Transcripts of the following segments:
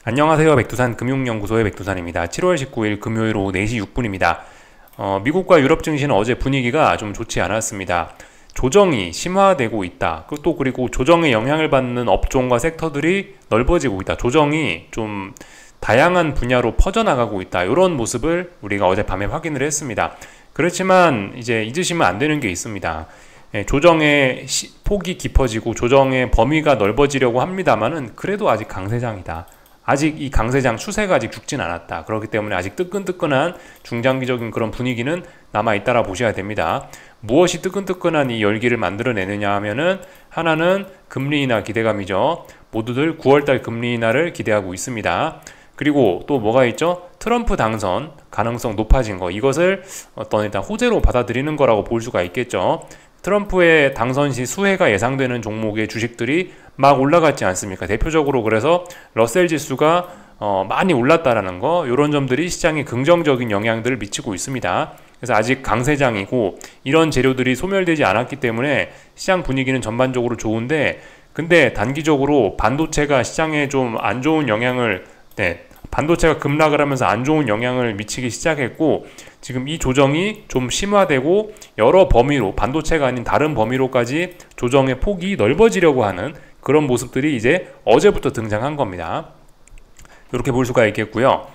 안녕하세요. 백두산 금융연구소의 백두산입니다. 7월 19일 금요일 오후 4시 6분입니다. 미국과 유럽 증시는 어제 분위기가 좀 좋지 않았습니다. 조정이 심화되고 있다. 그리고 조정의 영향을 받는 업종과 섹터들이 넓어지고 있다. 조정이 좀 다양한 분야로 퍼져나가고 있다. 이런 모습을 우리가 어젯밤에 확인을 했습니다. 그렇지만 이제 잊으시면 안 되는 게 있습니다. 조정의 폭이 깊어지고 조정의 범위가 넓어지려고 합니다만은 그래도 아직 강세장이다. 아직 이 강세장 추세가 아직 죽진 않았다. 그렇기 때문에 아직 뜨끈뜨끈한 중장기적인 그런 분위기는 남아있다라 보셔야 됩니다. 무엇이 뜨끈뜨끈한 이 열기를 만들어내느냐 하면은 하나는 금리 인하 기대감이죠. 모두들 9월달 금리 인하를 기대하고 있습니다. 그리고 또 뭐가 있죠? 트럼프 당선 가능성 높아진 거, 이것을 일단 호재로 받아들이는 거라고 볼 수가 있겠죠. 트럼프의 당선 시 수혜가 예상되는 종목의 주식들이 막 올라갔지 않습니까? 대표적으로 그래서 러셀 지수가 많이 올랐다라는 거, 이런 점들이 시장에 긍정적인 영향들을 미치고 있습니다. 그래서 아직 강세장이고 이런 재료들이 소멸되지 않았기 때문에 시장 분위기는 전반적으로 좋은데, 근데 단기적으로 반도체가 시장에 좀 안 좋은 영향을, 반도체가 급락을 하면서 안 좋은 영향을 미치기 시작했고, 지금 이 조정이 좀 심화되고 여러 범위로, 반도체가 아닌 다른 범위로까지 조정의 폭이 넓어지려고 하는 그런 모습들이 이제 어제부터 등장한 겁니다. 이렇게 볼 수가 있겠고요.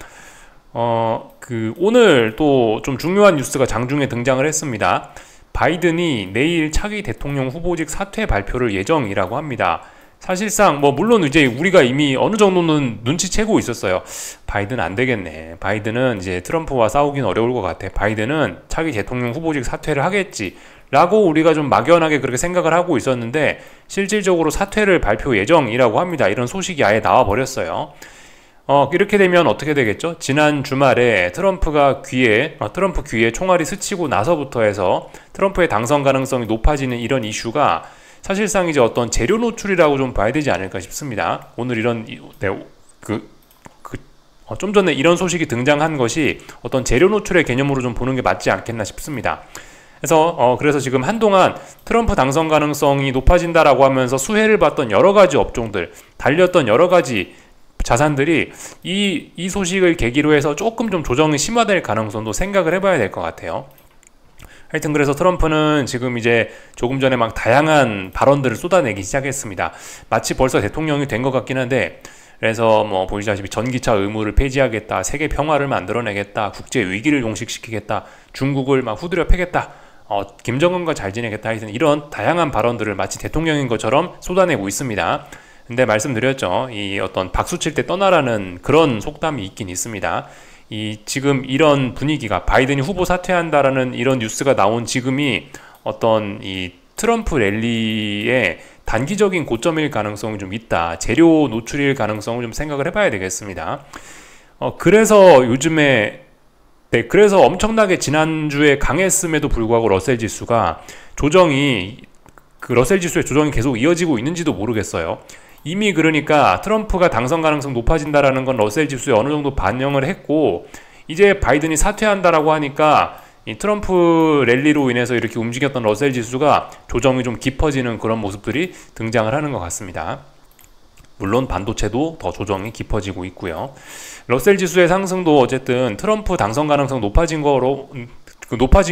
오늘 또 좀 중요한 뉴스가 장중에 등장을 했습니다. 바이든이 내일 차기 대통령 후보직 사퇴 발표를 예정이라고 합니다. 사실상 물론 이제 우리가 이미 어느 정도는 눈치채고 있었어요. 바이든 안 되겠네. 바이든은 이제 트럼프와 싸우긴 어려울 것 같아. 바이든은 차기 대통령 후보직 사퇴를 하겠지 라고 우리가 좀 막연하게 그렇게 생각을 하고 있었는데, 실질적으로 사퇴를 발표 예정이라고 합니다. 이런 소식이 아예 나와 버렸어요. 이렇게 되면 어떻게 되겠죠? 지난 주말에 트럼프 귀에 총알이 스치고 나서부터 해서 트럼프의 당선 가능성이 높아지는 이런 이슈가 사실상 이제 어떤 재료 노출이라고 좀 봐야 되지 않을까 싶습니다. 오늘 이런 좀 전에 이런 소식이 등장한 것이 어떤 재료 노출의 개념으로 좀 보는 게 맞지 않겠나 싶습니다. 그래서 지금 한동안 트럼프 당선 가능성이 높아진다라고 하면서 수혜를 받던 여러 가지 업종들, 달렸던 여러 가지 자산들이 이 소식을 계기로 해서 조금 좀 조정이 심화될 가능성도 생각을 해봐야 될 것 같아요. 하여튼 그래서 트럼프는 지금 이제 조금 전에 막 다양한 발언들을 쏟아내기 시작했습니다. 마치 벌써 대통령이 된 것 같긴 한데, 그래서 보시다시피 전기차 의무를 폐지하겠다, 세계 평화를 만들어내겠다, 국제 위기를 용식시키겠다, 중국을 막 후드려 패겠다, 김정은과 잘 지내겠다, 하여튼 이런 다양한 발언들을 마치 대통령인 것처럼 쏟아내고 있습니다. 근데 말씀드렸죠. 이 어떤 박수 칠 때 떠나라는 그런 속담이 있긴 있습니다. 지금 이런 분위기가 바이든이 후보 사퇴한다라는 이런 뉴스가 나온 지금이 어떤 이 트럼프 랠리의 단기적인 고점일 가능성이 좀 있다. 재료 노출일 가능성을 좀 생각을 해봐야 되겠습니다. 그래서 요즘에 그래서 엄청나게 지난주에 강했음에도 불구하고 러셀 지수의 조정이 계속 이어지고 있는지도 모르겠어요. 이미 그러니까 트럼프가 당선 가능성 높아진다라는 건 러셀 지수에 어느 정도 반영을 했고, 이제 바이든이 사퇴한다라고 하니까 이 트럼프 랠리로 인해서 이렇게 움직였던 러셀 지수가 조정이 좀 깊어지는 그런 모습들이 등장을 하는 것 같습니다. 물론 반도체도 더 조정이 깊어지고 있고요. 러셀 지수의 상승도 어쨌든 트럼프 당선 가능성 높아진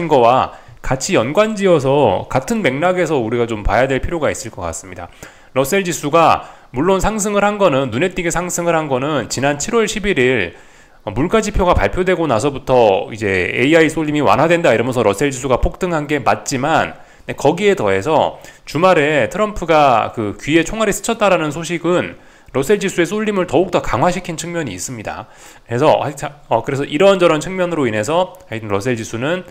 거와 같이 연관지어서 같은 맥락에서 우리가 좀 봐야 될 필요가 있을 것 같습니다. 러셀 지수가 물론 눈에 띄게 상승을 한 거는 지난 7월 11일 물가지표가 발표되고 나서부터 이제 AI 쏠림이 완화된다 이러면서 러셀 지수가 폭등한 게 맞지만, 거기에 더해서 주말에 트럼프가 귀에 총알이 스쳤다라는 소식은 러셀 지수의 쏠림을 더욱더 강화시킨 측면이 있습니다. 그래서 이런저런 측면으로 인해서 하여튼 러셀 지수는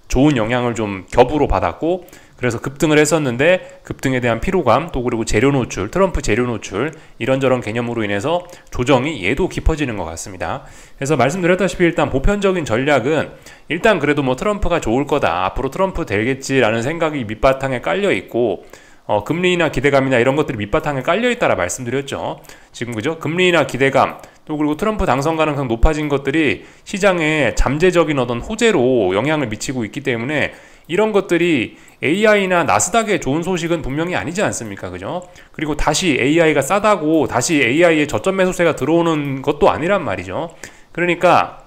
좋은 영향을 좀 겹으로 받았고, 그래서 급등을 했었는데 급등에 대한 피로감, 또 그리고 재료 노출, 트럼프 재료 노출, 이런저런 개념으로 인해서 조정이 얘도 깊어지는 것 같습니다. 그래서 말씀드렸다시피 일단 보편적인 전략은 일단 그래도 트럼프가 좋을 거다, 앞으로 트럼프 되겠지라는 생각이 밑바탕에 깔려 있고, 금리 인하 기대감이나 이런 것들이 밑바탕에 깔려 있다라 말씀드렸죠. 지금 그죠? 금리 인하 기대감, 또 그리고 트럼프 당선 가능성 높아진 것들이 시장에 잠재적인 어떤 호재로 영향을 미치고 있기 때문에 이런 것들이 AI나 나스닥에 좋은 소식은 분명히 아니지 않습니까? 그죠? 그리고 다시 AI가 싸다고 다시 AI의 저점 매수세가 들어오는 것도 아니란 말이죠. 그러니까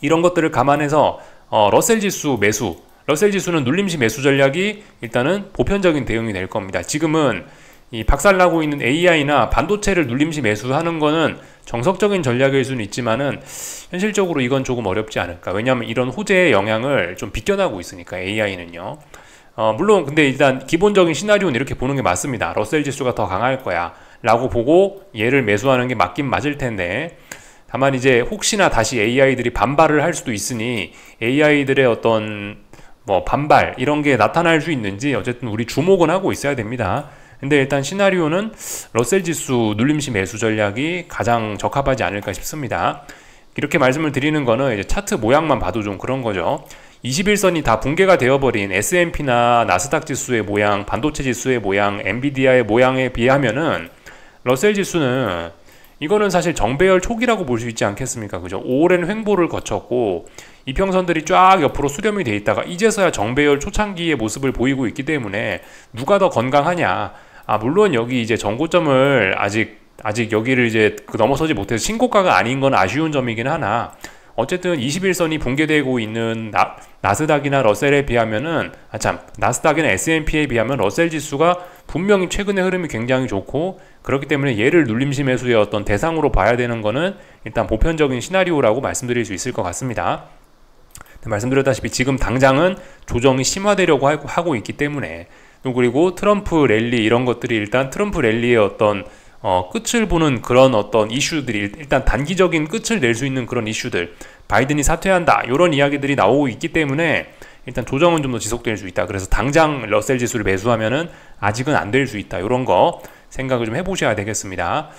이런 것들을 감안해서 러셀 지수 매수, 러셀 지수는 눌림시 매수 전략이 일단은 보편적인 대응이 될 겁니다. 지금은 이 박살나고 있는 AI나 반도체를 눌림시 매수하는 거는 정석적인 전략일 수는 있지만은 현실적으로 이건 조금 어렵지 않을까. 왜냐하면 이런 호재의 영향을 좀 비껴나고 있으니까 AI는요. 물론 근데 일단 기본적인 시나리오는 이렇게 보는 게 맞습니다. 러셀 지수가 더 강할 거야 라고 보고 얘를 매수하는 게 맞긴 맞을 텐데, 다만 이제 혹시나 다시 AI들이 반발을 할 수도 있으니 AI들의 어떤 뭐 반발 이런 게 나타날 수 있는지 어쨌든 우리 주목은 하고 있어야 됩니다. 근데 일단 시나리오는 러셀 지수 눌림시 매수 전략이 가장 적합하지 않을까 싶습니다. 이렇게 말씀을 드리는 거는 이제 차트 모양만 봐도 좀 그런 거죠. 21선이 다 붕괴가 되어버린 S&P나 나스닥 지수의 모양, 반도체 지수의 모양, 엔비디아의 모양에 비하면은 러셀 지수는 이거는 사실 정배열 초기라고 볼 수 있지 않겠습니까? 그죠? 오랜 횡보를 거쳤고 이평선들이 쫙 옆으로 수렴이 돼 있다가 이제서야 정배열 초창기의 모습을 보이고 있기 때문에 누가 더 건강하냐? 물론 여기 이제 전고점을 아직 여기를 이제 넘어서지 못해서 신고가가 아닌 건 아쉬운 점이긴 하나, 어쨌든 21선이 붕괴되고 있는 나스닥이나 러셀에 비하면은 나스닥이나 S&P에 비하면 러셀 지수가 분명히 최근의 흐름이 굉장히 좋고, 그렇기 때문에 얘를 눌림시 매수의 어떤 대상으로 봐야 되는 거는 일단 보편적인 시나리오라고 말씀드릴 수 있을 것 같습니다. 말씀드렸다시피 지금 당장은 조정이 심화되려고 하고 있기 때문에, 또 그리고 트럼프 랠리 이런 것들이 일단 트럼프 랠리의 어떤 끝을 보는 그런 어떤 이슈들이, 일단 단기적인 끝을 낼 수 있는 그런 이슈들, 바이든이 사퇴한다 이런 이야기들이 나오고 있기 때문에 일단 조정은 좀 더 지속될 수 있다. 그래서 당장 러셀 지수를 매수하면은 아직은 안 될 수 있다. 이런 거 생각을 좀 해보셔야 되겠습니다.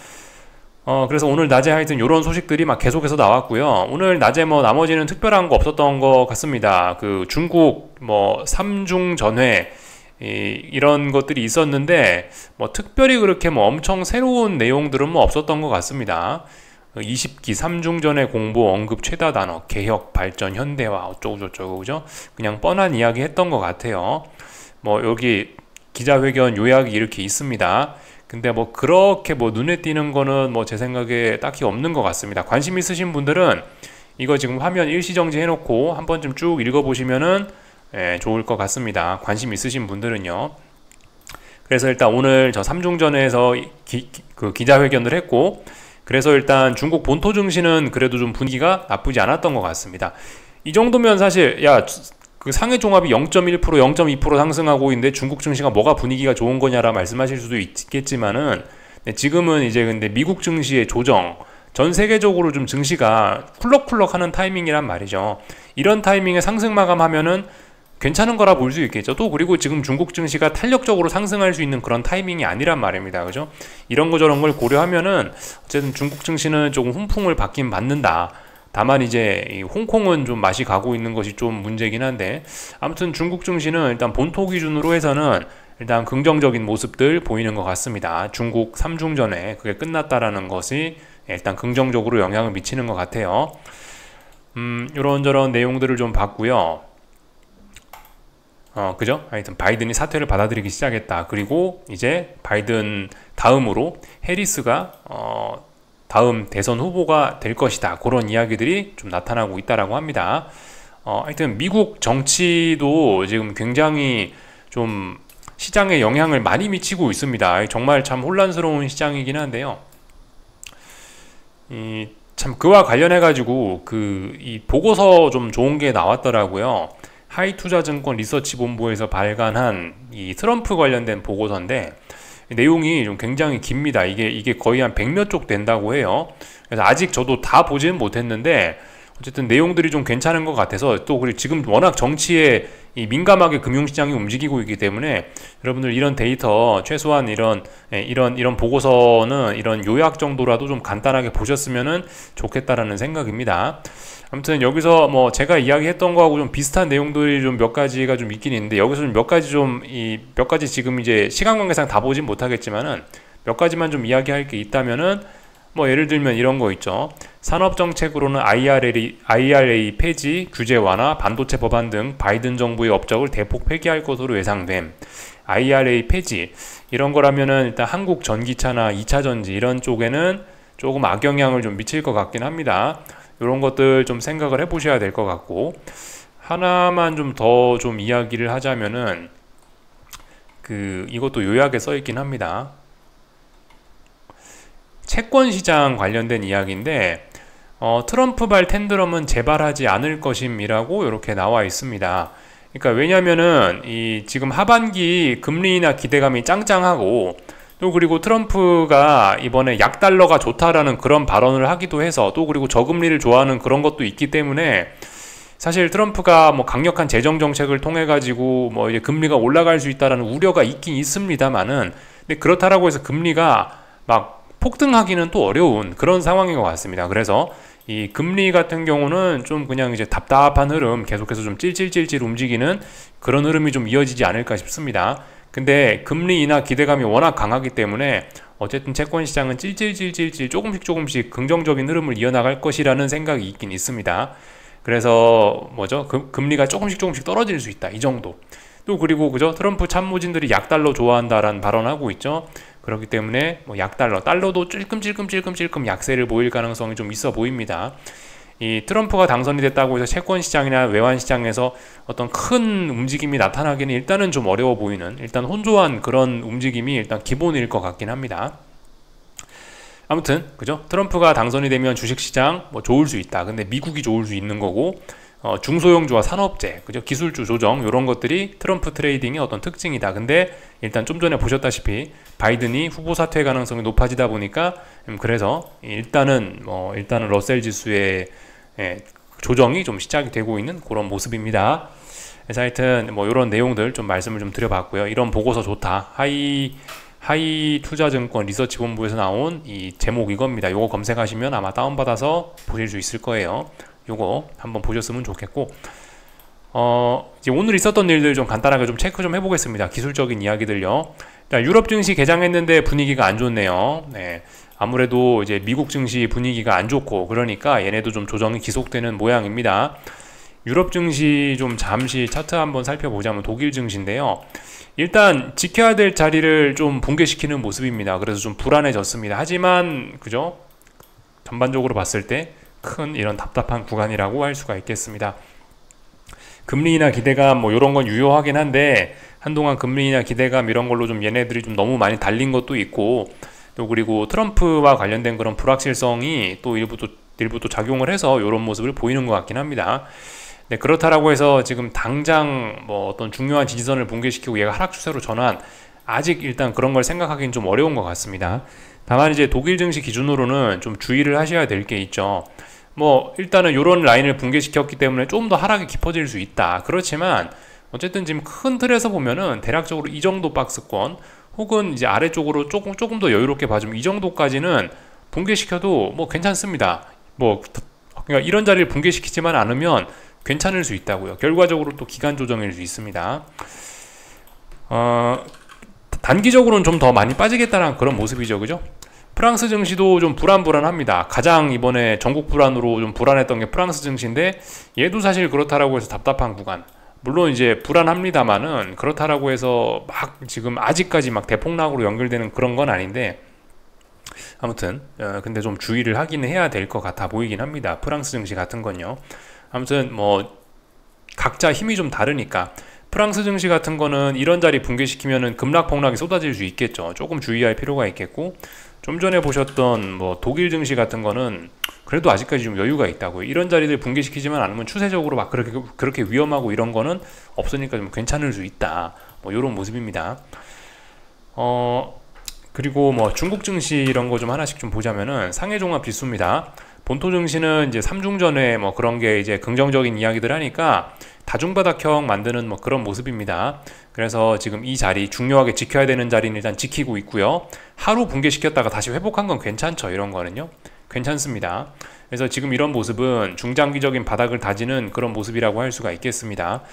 그래서 오늘 낮에 하여튼 이런 소식들이 막 계속해서 나왔고요. 오늘 낮에 뭐 나머지는 특별한 거 없었던 것 같습니다. 그 중국 뭐 3중 전회 이런 것들이 있었는데 뭐 특별히 그렇게 뭐 엄청 새로운 내용들은 뭐 없었던 것 같습니다. 20기 3중전의 공보 언급 최다 단어 개혁 발전 현대화 어쩌고저쩌고 그죠? 그냥 뻔한 이야기 했던 것 같아요. 뭐 여기 기자회견 요약이 이렇게 있습니다. 근데 뭐 그렇게 뭐 눈에 띄는 거는 뭐 제 생각에 딱히 없는 것 같습니다. 관심 있으신 분들은 이거 지금 화면 일시정지 해놓고 한 번쯤 쭉 읽어보시면은 좋을 것 같습니다. 관심 있으신 분들은요. 그래서 일단 오늘 저 3중전에서 그 기자회견을 했고, 그래서 일단 중국 본토 증시는 그래도 좀 분위기가 나쁘지 않았던 것 같습니다. 이 정도면 사실 그 상해 종합이 0.1%, 0.2% 상승하고 있는데 중국 증시가 뭐가 분위기가 좋은 거냐라 말씀하실 수도 있겠지만은, 지금은 이제 근데 미국 증시의 조정, 전 세계적으로 좀 증시가 쿨럭쿨럭하는 타이밍이란 말이죠. 이런 타이밍에 상승 마감하면은 괜찮은 거라 볼 수 있겠죠. 또 그리고 지금 중국 증시가 탄력적으로 상승할 수 있는 그런 타이밍이 아니란 말입니다. 그죠? 이런 거 저런 걸 고려하면은 어쨌든 중국 증시는 조금 훈풍을 받긴 받는다. 다만 이제 이 홍콩은 좀 맛이 가고 있는 것이 좀 문제긴 한데, 아무튼 중국 증시는 일단 본토 기준으로 해서는 일단 긍정적인 모습들 보이는 것 같습니다. 중국 3중전에 그게 끝났다라는 것이 일단 긍정적으로 영향을 미치는 것 같아요. 이런저런 내용들을 좀 봤고요. 그죠? 하여튼 바이든이 사퇴를 받아들이기 시작했다. 그리고 이제 바이든 다음으로 해리스가 다음 대선 후보가 될 것이다. 그런 이야기들이 좀 나타나고 있다라고 합니다. 하여튼 미국 정치도 지금 굉장히 좀 시장에 영향을 많이 미치고 있습니다. 정말 참 혼란스러운 시장이긴 한데요. 참 그와 관련해 가지고 이 보고서 좀 좋은 게 나왔더라고요. 하이투자증권 리서치본부에서 발간한 이 트럼프 관련된 보고서인데, 내용이 좀 굉장히 깁니다. 이게 거의 한 100몇 쪽 된다고 해요. 그래서 아직 저도 다 보지는 못했는데 어쨌든 내용들이 좀 괜찮은 것 같아서, 또 그리고 지금 워낙 정치에 민감하게 금융시장이 움직이고 있기 때문에 여러분들 이런 데이터 최소한 이런 보고서는 이런 요약 정도라도 좀 간단하게 보셨으면은 좋겠다라는 생각입니다. 아무튼 여기서 뭐 제가 이야기했던 거하고 좀 비슷한 내용들이 좀 몇 가지가 좀 있긴 있는데, 여기서 좀 몇 가지 지금 이제 시간 관계상 다 보진 못하겠지만은 몇 가지만 좀 이야기할 게 있다면은 뭐 예를 들면 이런 거 있죠. 산업정책으로는 IRA 폐지, 규제 완화, 반도체 법안 등 바이든 정부의 업적을 대폭 폐기할 것으로 예상됨. IRA 폐지 이런 거라면은 일단 한국 전기차나 2차 전지 이런 쪽에는 조금 악영향을 좀 미칠 것 같긴 합니다. 이런 것들 좀 생각을 해보셔야 될 것 같고, 하나만 좀 더 좀 이야기를 하자면은 이것도 요약에 써 있긴 합니다. 채권 시장 관련된 이야기인데 트럼프발 텐드럼은 재발하지 않을 것임이라고 이렇게 나와 있습니다. 그러니까 왜냐면은 지금 하반기 금리나 기대감이 짱짱하고, 또 그리고 트럼프가 이번에 약달러가 좋다라는 그런 발언을 하기도 해서, 또 그리고 저금리를 좋아하는 그런 것도 있기 때문에 사실 트럼프가 뭐 강력한 재정 정책을 통해 가지고 뭐 이제 금리가 올라갈 수 있다라는 우려가 있긴 있습니다만은, 근데 그렇다라고 해서 금리가 막 폭등하기는 또 어려운 그런 상황인 것 같습니다. 그래서 이 금리 같은 경우는 좀 그냥 이제 답답한 흐름, 계속해서 좀 찔찔찔찔 움직이는 그런 흐름이 좀 이어지지 않을까 싶습니다. 근데 금리 인하 기대감이 워낙 강하기 때문에 어쨌든 채권 시장은 찔찔찔찔 조금씩 긍정적인 흐름을 이어나갈 것이라는 생각이 있긴 있습니다. 그래서 금리가 조금씩 떨어질 수 있다, 이 정도. 또 그리고 그죠, 트럼프 참모진들이 약달러 좋아한다라는 발언하고 있죠. 그렇기 때문에 뭐 달러도 찔끔 약세를 보일 가능성이 좀 있어 보입니다. 이 트럼프가 당선이 됐다고 해서 채권 시장이나 외환 시장에서 어떤 큰 움직임이 나타나기는 일단은 좀 어려워 보이는, 일단 혼조한 그런 움직임이 일단 기본일 것 같긴 합니다. 아무튼 그죠, 트럼프가 당선이 되면 주식시장 뭐 좋을 수 있다. 근데 미국이 좋을 수 있는 거고, 중소형주와 산업재, 그죠, 기술주 조정 이런 것들이 트럼프 트레이딩의 어떤 특징이다. 근데 일단 좀 전에 보셨다시피 바이든이 후보 사퇴 가능성이 높아지다 보니까 그래서 일단은 러셀 지수의 조정이 좀 시작이 되고 있는 그런 모습입니다. 그래서 하여튼 뭐 이런 내용들 좀 말씀을 좀 드려봤고요. 이런 보고서 좋다. 하이투자증권 리서치본부에서 나온 이 제목 이겁니다. 요거 검색하시면 아마 다운받아서 보실 수 있을 거예요. 요거 한번 보셨으면 좋겠고, 이제 오늘 있었던 일들 좀 간단하게 좀 체크 좀 해보겠습니다. 기술적인 이야기들요. 자, 유럽 증시 개장했는데 분위기가 안 좋네요. 네. 아무래도 이제 미국 증시 분위기가 안 좋고, 그러니까 얘네도 좀 조정이 지속되는 모양입니다. 유럽 증시 좀 잠시 차트 한번 살펴보자면 독일 증시인데요. 일단 지켜야 될 자리를 좀 붕괴시키는 모습입니다. 그래서 좀 불안해졌습니다. 하지만 그죠? 전반적으로 봤을 때 큰 이런 답답한 구간이라고 할 수가 있겠습니다. 금리 인하 기대감 뭐 이런 건 유효하긴 한데, 한동안 금리 인하 기대감 이런 걸로 좀 얘네들이 좀 너무 많이 달린 것도 있고, 또 그리고 트럼프와 관련된 그런 불확실성이 또 일부 또 작용을 해서 이런 모습을 보이는 것 같긴 합니다. 네, 그렇다라고 해서 지금 당장 뭐 어떤 중요한 지지선을 붕괴시키고 얘가 하락 추세로 전환, 아직 일단 그런 걸 생각하기는 좀 어려운 것 같습니다. 다만 이제 독일 증시 기준으로는 좀 주의를 하셔야 될 게 있죠. 뭐 일단은 이런 라인을 붕괴시켰기 때문에 좀 더 하락이 깊어질 수 있다. 그렇지만 어쨌든 지금 큰 틀에서 보면은 대략적으로 이 정도 박스권, 혹은 이제 아래쪽으로 조금 더 여유롭게 봐주면 이 정도까지는 붕괴시켜도 뭐 괜찮습니다. 뭐 그러니까 이런 자리를 붕괴시키지만 않으면 괜찮을 수 있다고요. 결과적으로 또 기간 조정일 수 있습니다. 단기적으로는 좀 더 많이 빠지겠다는 그런 모습이죠, 그죠? 프랑스 증시도 좀 불안합니다. 가장 이번에 전국 불안으로 좀 불안했던 게 프랑스 증시인데, 얘도 사실 그렇다라고 해서 답답한 구간. 물론 이제 불안합니다만은 그렇다라고 해서 막 지금 아직까지 막 대폭락으로 연결되는 그런 건 아닌데, 아무튼 근데 좀 주의를 하긴 해야 될 것 같아 보이긴 합니다. 프랑스 증시 같은 건요. 아무튼 뭐 각자 힘이 좀 다르니까 프랑스 증시 같은 거는 이런 자리 붕괴시키면은 급락 폭락이 쏟아질 수 있겠죠. 조금 주의할 필요가 있겠고, 좀 전에 보셨던 뭐 독일 증시 같은 거는 그래도 아직까지 좀 여유가 있다고요. 이런 자리들 붕괴시키지만 않으면 추세적으로 막 그렇게 위험하고 이런 거는 없으니까 좀 괜찮을 수 있다. 뭐 이런 모습입니다. 그리고 뭐 중국 증시 이런 거 좀 하나씩 좀 보자면은 상해종합 지수입니다. 본토 증시는 이제 3중전에 뭐 그런 게 이제 긍정적인 이야기들 하니까 다중바닥형 만드는 뭐 그런 모습입니다. 그래서 지금 이 자리 중요하게 지켜야 되는 자리는 일단 지키고 있고요. 하루 붕괴시켰다가 다시 회복한 건 괜찮죠. 이런 거는요. 괜찮습니다. 그래서 지금 이런 모습은 중장기적인 바닥을 다지는 그런 모습이라고 할 수가 있겠습니다.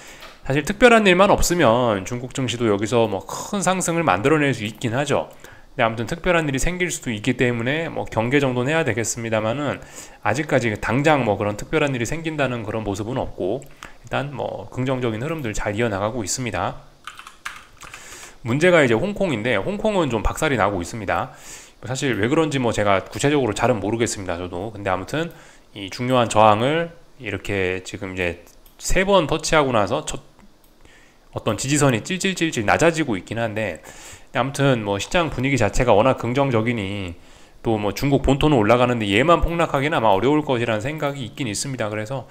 사실 특별한 일만 없으면 중국 증시도 여기서 뭐 큰 상승을 만들어낼 수 있긴 하죠. 근데 아무튼 특별한 일이 생길 수도 있기 때문에 뭐 경계 정도는 해야 되겠습니다만은 아직까지 당장 뭐 그런 특별한 일이 생긴다는 그런 모습은 없고 일단 뭐 긍정적인 흐름들 잘 이어나가고 있습니다. 문제가 이제 홍콩인데 홍콩은 좀 박살이 나고 있습니다. 사실 왜 그런지 뭐 제가 구체적으로 잘은 모르겠습니다. 저도. 근데 아무튼 이 중요한 저항을 이렇게 지금 이제 3번 터치하고 나서 어떤 지지선이 찔찔찔찔 낮아지고 있긴 한데 아무튼 뭐 시장 분위기 자체가 워낙 긍정적이니 또 뭐 중국 본토는 올라가는데 얘만 폭락하기는 아마 어려울 것이라는 생각이 있긴 있습니다. 그래서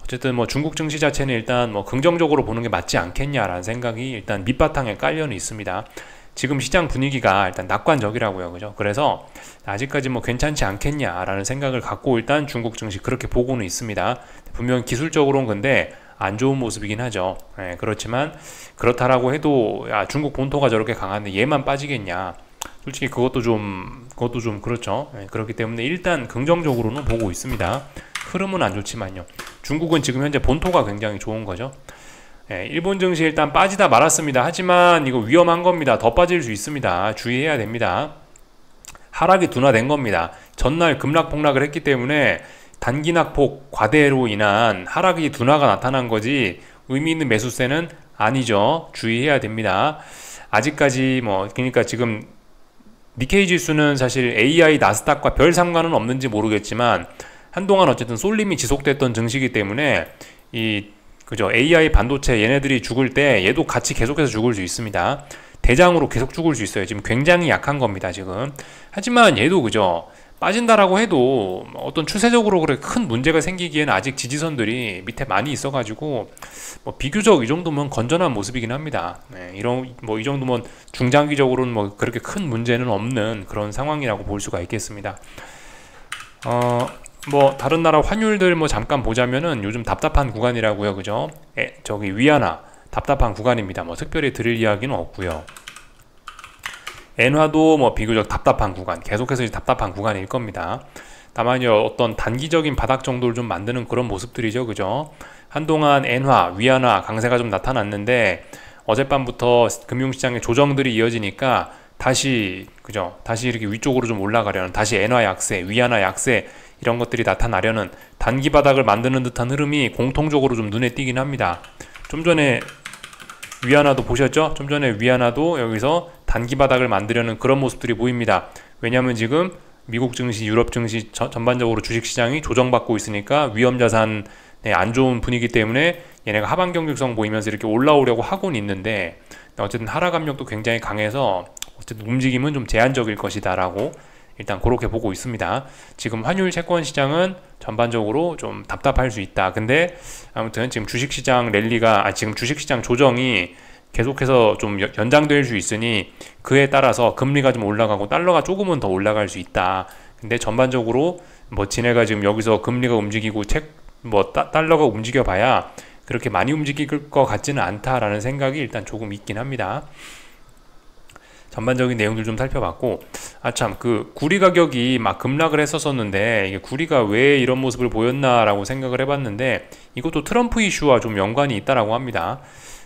어쨌든 뭐 중국 증시 자체는 일단 뭐 긍정적으로 보는 게 맞지 않겠냐라는 생각이 일단 밑바탕에 깔려는 있습니다. 지금 시장 분위기가 일단 낙관적이라고요. 그죠? 그래서 아직까지 뭐 괜찮지 않겠냐라는 생각을 갖고 일단 중국 증시 그렇게 보고는 있습니다. 분명 기술적으로는 근데 안 좋은 모습이긴 하죠. 그렇지만 그렇다라고 해도 야, 중국 본토가 저렇게 강한데 얘만 빠지겠냐? 솔직히 그것도 좀 그렇죠. 그렇기 때문에 일단 긍정적으로는 보고 있습니다. 흐름은 안 좋지만요. 중국은 지금 현재 본토가 굉장히 좋은 거죠. 일본 증시 일단 빠지다 말았습니다. 하지만 이거 위험한 겁니다. 더 빠질 수 있습니다. 주의해야 됩니다. 하락이 둔화된 겁니다. 전날 급락 폭락을 했기 때문에 단기 낙폭 과대로 인한 하락이 둔화가 나타난 거지 의미 있는 매수세는 아니죠. 주의해야 됩니다. 아직까지 뭐 그러니까 지금 니케이 지수는 사실 AI 나스닥과 별 상관은 없는지 모르겠지만 한동안 어쨌든 쏠림이 지속됐던 증시이기 때문에 그죠? AI 반도체 얘네들이 죽을 때 얘도 같이 계속해서 죽을 수 있습니다. 대장으로 계속 죽을 수 있어요. 지금 굉장히 약한 겁니다, 지금. 하지만 얘도 그죠? 빠진다라고 해도 어떤 추세적으로 그래 큰 문제가 생기기에는 아직 지지선들이 밑에 많이 있어가지고 뭐 비교적 이 정도면 건전한 모습이긴 합니다. 이런 뭐 이 정도면 중장기적으로는 뭐 그렇게 큰 문제는 없는 그런 상황이라고 볼 수가 있겠습니다. 뭐 다른 나라 환율들 뭐 잠깐 보자면은 요즘 답답한 구간이라고요, 그죠? 저기 위안화 답답한 구간입니다. 뭐 특별히 드릴 이야기는 없고요. 엔화도 뭐 비교적 답답한 구간, 계속해서 답답한 구간일 겁니다. 다만 어떤 단기적인 바닥 정도를 좀 만드는 그런 모습들이죠, 그죠? 한동안 엔화, 위안화 강세가 좀 나타났는데 어젯밤부터 금융시장의 조정들이 이어지니까 다시 그죠? 다시 이렇게 위쪽으로 좀 올라가려는, 다시 엔화 약세, 위안화 약세 이런 것들이 나타나려는 단기 바닥을 만드는 듯한 흐름이 공통적으로 좀 눈에 띄긴 합니다. 좀 전에 위안화도 보셨죠? 좀 전에 위안화도 여기서 단기 바닥을 만들려는 그런 모습들이 보입니다. 왜냐하면 지금 미국 증시, 유럽 증시 전반적으로 주식시장이 조정받고 있으니까 위험자산의 안 좋은 분위기 때문에 얘네가 하방 경직성 보이면서 이렇게 올라오려고 하고는 있는데 어쨌든 하락 압력도 굉장히 강해서 어쨌든 움직임은 좀 제한적일 것이다 라고 일단 그렇게 보고 있습니다. 지금 환율 채권 시장은 전반적으로 좀 답답할 수 있다. 근데 아무튼 지금 주식시장 랠리가 지금 주식시장 조정이 계속해서 좀 연장될 수 있으니 그에 따라서 금리가 좀 올라가고 달러가 조금은 더 올라갈 수 있다. 근데 전반적으로 뭐 지네가 지금 여기서 금리가 움직이고 달러가 움직여 봐야 그렇게 많이 움직일 것 같지는 않다라는 생각이 일단 조금 있긴 합니다. 전반적인 내용들 좀 살펴봤고, 참 그 구리 가격이 막 급락을 했었었는데 이게 구리가 왜 이런 모습을 보였나라고 생각을 해봤는데 이것도 트럼프 이슈와 좀 연관이 있다라고 합니다.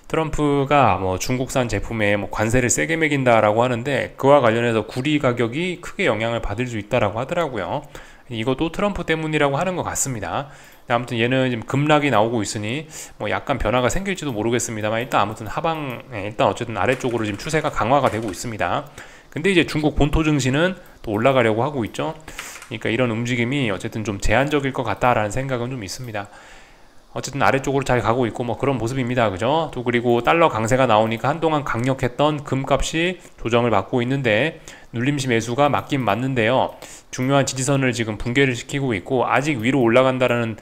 트럼프가 뭐 중국산 제품에 뭐 관세를 세게 매긴다라고 하는데 그와 관련해서 구리 가격이 크게 영향을 받을 수 있다라고 하더라고요. 이것도 트럼프 때문이라고 하는 것 같습니다. 아무튼 얘는 지금 급락이 나오고 있으니 뭐 약간 변화가 생길지도 모르겠습니다만 일단 아무튼 일단 어쨌든 아래쪽으로 지금 추세가 강화가 되고 있습니다. 근데 이제 중국 본토 증시는 또 올라가려고 하고 있죠. 그러니까 이런 움직임이 어쨌든 좀 제한적일 것 같다라는 생각은 좀 있습니다. 어쨌든 아래쪽으로 잘 가고 있고 뭐 그런 모습입니다. 그죠? 또 그리고 달러 강세가 나오니까 한동안 강력했던 금값이 조정을 받고 있는데 눌림시 매수가 맞긴 맞는데요. 중요한 지지선을 지금 붕괴를 시키고 있고 아직 위로 올라간다라는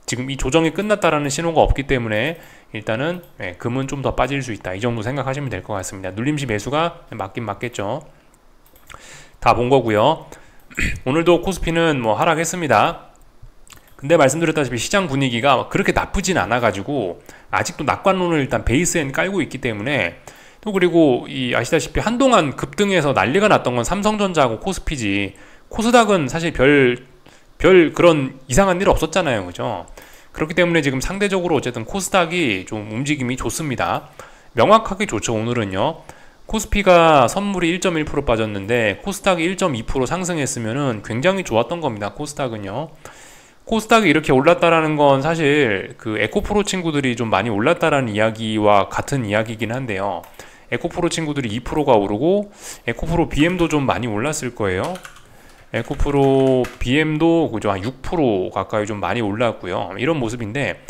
지금 이 조정이 끝났다라는 신호가 없기 때문에 일단은 금은 좀 더 빠질 수 있다. 이 정도 생각하시면 될 것 같습니다. 눌림시 매수가 맞긴 맞겠죠. 다 본 거고요. 오늘도 코스피는 뭐 하락했습니다. 근데 말씀드렸다시피 시장 분위기가 그렇게 나쁘진 않아가지고 아직도 낙관론을 일단 베이스엔 깔고 있기 때문에 또 그리고 아시다시피 한동안 급등해서 난리가 났던 건 삼성전자하고 코스피지 코스닥은 사실 별 그런 이상한 일 없었잖아요. 그죠? 그렇기 때문에 지금 상대적으로 어쨌든 코스닥이 좀 움직임이 좋습니다. 명확하게 좋죠. 오늘은요. 코스피가 선물이 1.1% 빠졌는데 코스닥이 1.2% 상승했으면은 굉장히 좋았던 겁니다. 코스닥은요. 코스닥이 이렇게 올랐다라는 건 사실 그 에코프로 친구들이 좀 많이 올랐다라는 이야기와 같은 이야기이긴 한데요. 에코프로 친구들이 2%가 오르고 에코프로 BM도 좀 많이 올랐을 거예요. 에코프로 BM도 그죠, 한 6% 가까이 좀 많이 올랐고요. 이런 모습인데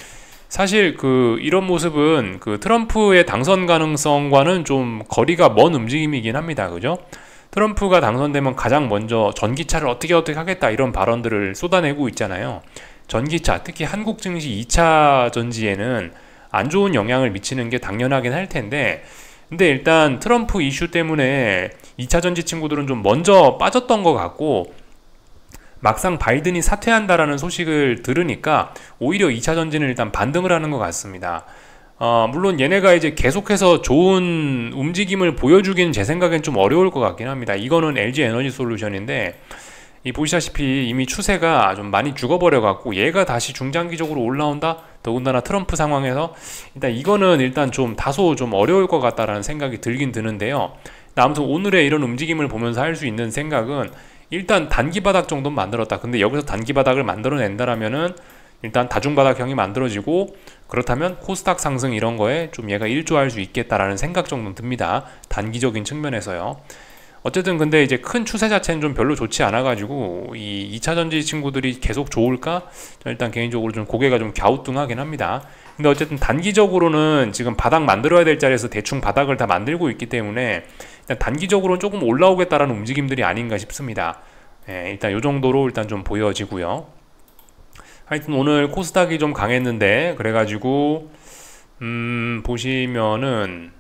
사실 이런 모습은 트럼프의 당선 가능성과는 좀 거리가 먼 움직임이긴 합니다. 그죠? 트럼프가 당선되면 가장 먼저 전기차를 어떻게 하겠다 이런 발언들을 쏟아내고 있잖아요. 전기차, 특히 한국 증시 2차 전지에는 안 좋은 영향을 미치는 게 당연하긴 할 텐데, 근데 일단 트럼프 이슈 때문에 2차 전지 친구들은 좀 먼저 빠졌던 것 같고, 막상 바이든이 사퇴한다라는 소식을 들으니까 오히려 2차 전지는 일단 반등을 하는 것 같습니다. 물론 얘네가 이제 계속해서 좋은 움직임을 보여주기는 제 생각엔 좀 어려울 것 같긴 합니다. 이거는 LG 에너지 솔루션인데, 보시다시피 이미 추세가 좀 많이 죽어버려 갖고 얘가 다시 중장기적으로 올라온다? 더군다나 트럼프 상황에서 이거는 일단 좀 다소 좀 어려울 것 같다라는 생각이 들긴 드는데요. 아무튼 오늘의 이런 움직임을 보면서 할 수 있는 생각은 일단 단기 바닥 정도는 만들었다. 근데 여기서 단기 바닥을 만들어낸다라면은 일단 다중바닥형이 만들어지고, 그렇다면 코스닥 상승 이런 거에 좀 얘가 일조할 수 있겠다라는 생각 정도는 듭니다. 단기적인 측면에서요. 어쨌든 근데 이제 큰 추세 자체는 좀 별로 좋지 않아가지고 이 2차 전지 친구들이 계속 좋을까? 일단 개인적으로 좀 고개가 좀 갸우뚱하긴 합니다. 근데 어쨌든 단기적으로는 지금 바닥 만들어야 될 자리에서 대충 바닥을 다 만들고 있기 때문에 일단 단기적으로는 조금 올라오겠다라는 움직임들이 아닌가 싶습니다. 일단 요 정도로 일단 좀 보여지고요. 하여튼 오늘 코스닥이 좀 강했는데, 그래가지고 보시면은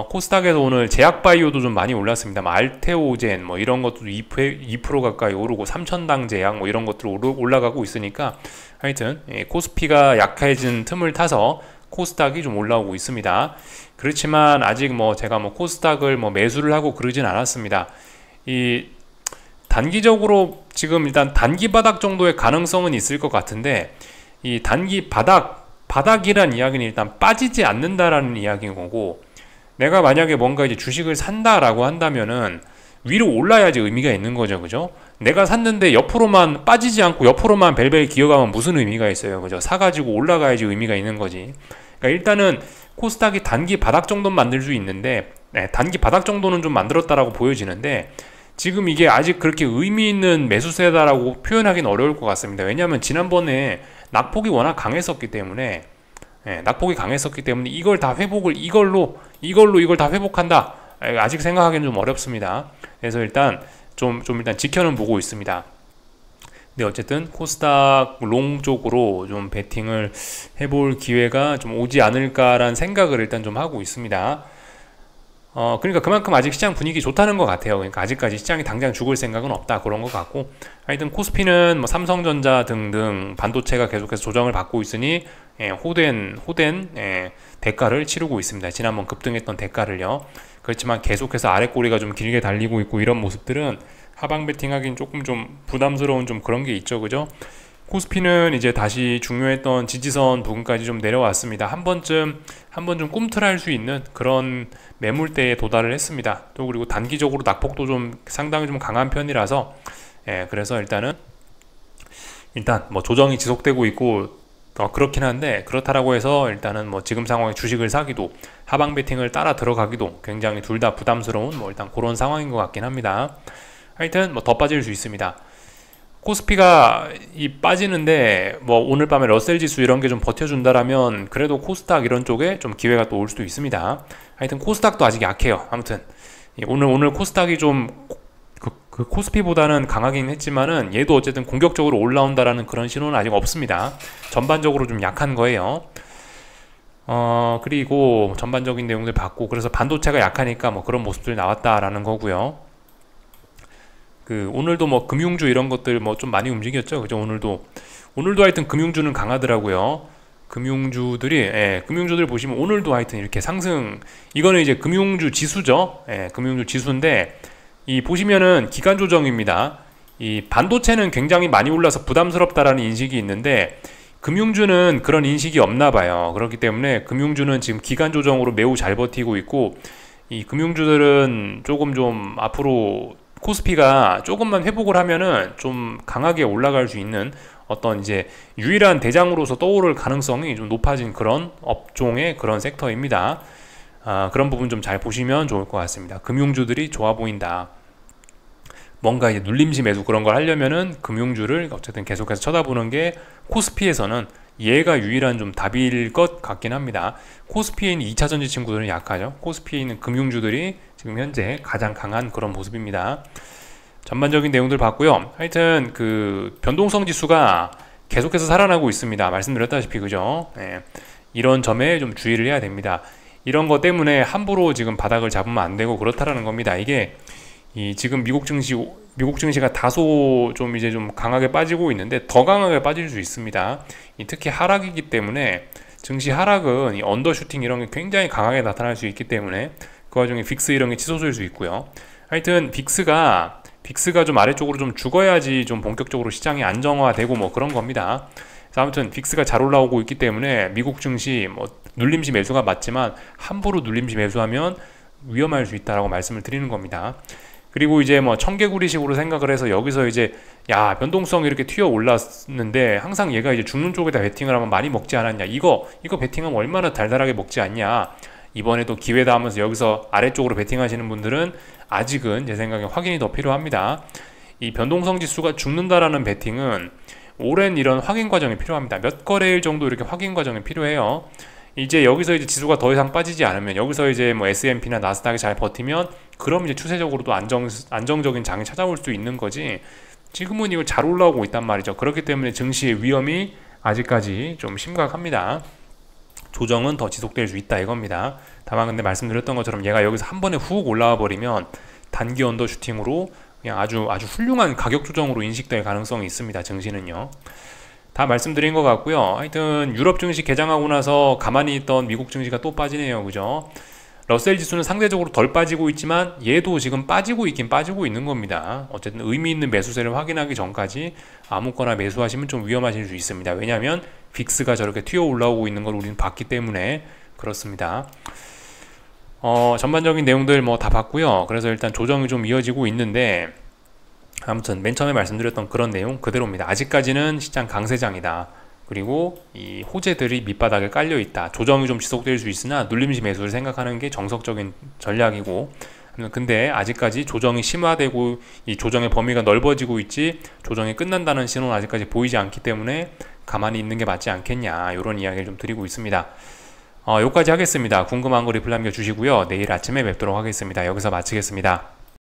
코스닥에서 오늘 제약바이오도 좀 많이 올랐습니다. 알테오젠 뭐 이런 것도 2% 가까이 오르고, 삼천당 제약 뭐 이런 것들 올라가고 있으니까 하여튼 코스피가 약해진 틈을 타서 코스닥이 좀 올라오고 있습니다. 그렇지만 아직 제가 코스닥을 매수를 하고 그러진 않았습니다. 단기적으로 지금 일단 단기 바닥 정도의 가능성은 있을 것 같은데, 이 단기 바닥이란 이야기는 일단 빠지지 않는다라는 이야기인 거고, 내가 만약에 뭔가 이제 주식을 산다라고 한다면은 위로 올라야지 의미가 있는 거죠. 그죠? 내가 샀는데 옆으로만 빠지지 않고 옆으로만 벨벨 기어가면 무슨 의미가 있어요. 그죠? 사가지고 올라가야지 의미가 있는 거지. 그러니까 일단은 코스닥이 단기 바닥 정도는 만들 수 있는데, 단기 바닥 정도는 좀 만들었다라고 보여지는데, 지금 이게 아직 그렇게 의미 있는 매수세다라고 표현하기는 어려울 것 같습니다. 왜냐하면 지난번에 낙폭이 워낙 강했었기 때문에, 이걸 다 회복을 이걸로 이걸 다 회복한다, 아직 생각하기는 좀 어렵습니다. 그래서 일단 좀 일단 지켜는 보고 있습니다. 근데 어쨌든 코스닥 롱 쪽으로 좀 베팅을 해볼 기회가 좀 오지 않을까라는 생각을 일단 좀 하고 있습니다. 그러니까 그만큼 아직 시장 분위기 좋다는 것 같아요. 그러니까 아직까지 시장이 당장 죽을 생각은 없다, 그런 것 같고, 하여튼 코스피는 삼성전자 등등 반도체가 계속해서 조정을 받고 있으니 호된 대가를 치르고 있습니다. 지난번 급등했던 대가를요. 그렇지만 계속해서 아래 꼬리가 좀 길게 달리고 있고, 이런 모습들은 하방 베팅하기는 조금 좀 부담스러운 좀 그런 게 있죠. 그죠? 코스피는 이제 다시 중요했던 지지선 부근까지 좀 내려왔습니다. 한 번 좀 꿈틀할 수 있는 그런 매물대에 도달을 했습니다. 또 그리고 단기적으로 낙폭도 좀 상당히 좀 강한 편이라서, 그래서 일단 조정이 지속되고 있고, 그렇긴 한데, 그렇다라고 해서 일단은 지금 상황에 주식을 사기도 하방 베팅을 따라 들어가기도 굉장히 둘 다 부담스러운 일단 그런 상황인 것 같긴 합니다. 하여튼 더 빠질 수 있습니다. 코스피가 빠지는데 오늘 밤에 러셀 지수 이런 게 좀 버텨준다라면 그래도 코스닥 이런 쪽에 좀 기회가 또 올 수도 있습니다. 하여튼 코스닥도 아직 약해요. 아무튼 오늘 코스닥이 좀 그 코스피보다는 강하긴 했지만은 얘도 어쨌든 공격적으로 올라온다라는 그런 신호는 아직 없습니다. 전반적으로 좀 약한 거예요. 그리고 전반적인 내용들 봤고, 그래서 반도체가 약하니까 그런 모습들이 나왔다라는 거고요. 오늘도 금융주 이런 것들 좀 많이 움직였죠. 그죠? 오늘도 하여튼 금융주는 강하더라고요. 금융주들 보시면 오늘도 하여튼 이렇게 상승, 이거는 이제 금융주 지수죠. 금융주 지수인데, 보시면은 기간 조정입니다. 이 반도체는 굉장히 많이 올라서 부담스럽다라는 인식이 있는데, 금융주는 그런 인식이 없나 봐요. 그렇기 때문에 금융주는 지금 기간 조정으로 매우 잘 버티고 있고, 이 금융주들은 조금 좀 앞으로 코스피가 조금만 회복을 하면은 좀 강하게 올라갈 수 있는 어떤 이제 유일한 대장으로서 떠오를 가능성이 좀 높아진 그런 업종의 그런 섹터입니다. 그런 부분 좀 잘 보시면 좋을 것 같습니다. 금융주들이 좋아 보인다. 뭔가 이제 눌림시 매수 그런 걸 하려면은 금융주를 어쨌든 계속해서 쳐다보는 게 코스피에서는 얘가 유일한 좀 답일 것 같긴 합니다. 코스피에 있는 2차전지 친구들은 약하죠. 코스피에 있는 금융주들이 지금 현재 가장 강한 그런 모습입니다. 전반적인 내용들 봤고요. 하여튼 그 변동성 지수가 계속해서 살아나고 있습니다. 말씀드렸다시피 그죠? 네. 이런 점에 좀 주의를 해야 됩니다. 이런 것 때문에 함부로 지금 바닥을 잡으면 안 되고 그렇다라는 겁니다. 이게 지금 미국 증시가 다소 좀 이제 좀 강하게 빠지고 있는데 더 강하게 빠질 수 있습니다. 특히 하락이기 때문에 증시 하락은 이 언더슈팅 이런 게 굉장히 강하게 나타날 수 있기 때문에 그 와중에 빅스 이런 게 치솟을 수 있고요. 하여튼 빅스가 좀 아래쪽으로 좀 죽어야지 좀 본격적으로 시장이 안정화되고 뭐 그런 겁니다. 아무튼 빅스가 잘 올라오고 있기 때문에 미국 증시 뭐 눌림시 매수가 맞지만 함부로 눌림시 매수하면 위험할 수 있다라고 말씀을 드리는 겁니다. 그리고 이제 뭐 청개구리식으로 생각을 해서 여기서 이제 야 변동성이 이렇게 튀어 올랐는데 항상 얘가 이제 죽는 쪽에다 베팅을 하면 많이 먹지 않았냐, 이거 베팅하면 얼마나 달달하게 먹지 않냐, 이번에도 기회다 하면서 여기서 아래쪽으로 베팅하시는 분들은 아직은 제 생각에 확인이 더 필요합니다. 이 변동성 지수가 죽는다라는 베팅은 오랜 이런 확인 과정이 필요합니다. 몇 거래일 정도 이렇게 확인 과정이 필요해요. 이제 여기서 이제 지수가 더 이상 빠지지 않으면, 여기서 이제 뭐 S&P나 나스닥이 잘 버티면 그럼 이제 추세적으로도 안정적인 장이 찾아올 수 있는 거지, 지금은 이거 잘 올라오고 있단 말이죠. 그렇기 때문에 증시의 위험이 아직까지 좀 심각합니다. 조정은 더 지속될 수 있다 이겁니다. 다만 근데 말씀드렸던 것처럼 얘가 여기서 한 번에 훅 올라와 버리면 단기 언더슈팅으로 그냥 아주 훌륭한 가격 조정으로 인식될 가능성이 있습니다. 증시는요. 다 말씀드린 것 같고요. 하여튼 유럽 증시 개장하고 나서 가만히 있던 미국 증시가 또 빠지네요. 그죠? 러셀 지수는 상대적으로 덜 빠지고 있지만 얘도 지금 빠지고 있는 겁니다. 어쨌든 의미 있는 매수세를 확인하기 전까지 아무거나 매수하시면 좀 위험하실 수 있습니다. 왜냐하면 빅스가 저렇게 튀어 올라오고 있는 걸 우리는 봤기 때문에 그렇습니다. 전반적인 내용들 뭐 다 봤고요. 그래서 일단 조정이 좀 이어지고 있는데, 아무튼 맨 처음에 말씀드렸던 그런 내용 그대로입니다. 아직까지는 시장 강세장이다. 그리고 이 호재들이 밑바닥에 깔려 있다. 조정이 좀 지속될 수 있으나 눌림시 매수를 생각하는 게 정석적인 전략이고, 근데 아직까지 조정이 심화되고 이 조정의 범위가 넓어지고 있지 조정이 끝난다는 신호는 아직까지 보이지 않기 때문에 가만히 있는 게 맞지 않겠냐, 이런 이야기를 좀 드리고 있습니다. 여기까지 하겠습니다. 궁금한 거 리플 남겨주시고요. 내일 아침에 뵙도록 하겠습니다. 여기서 마치겠습니다.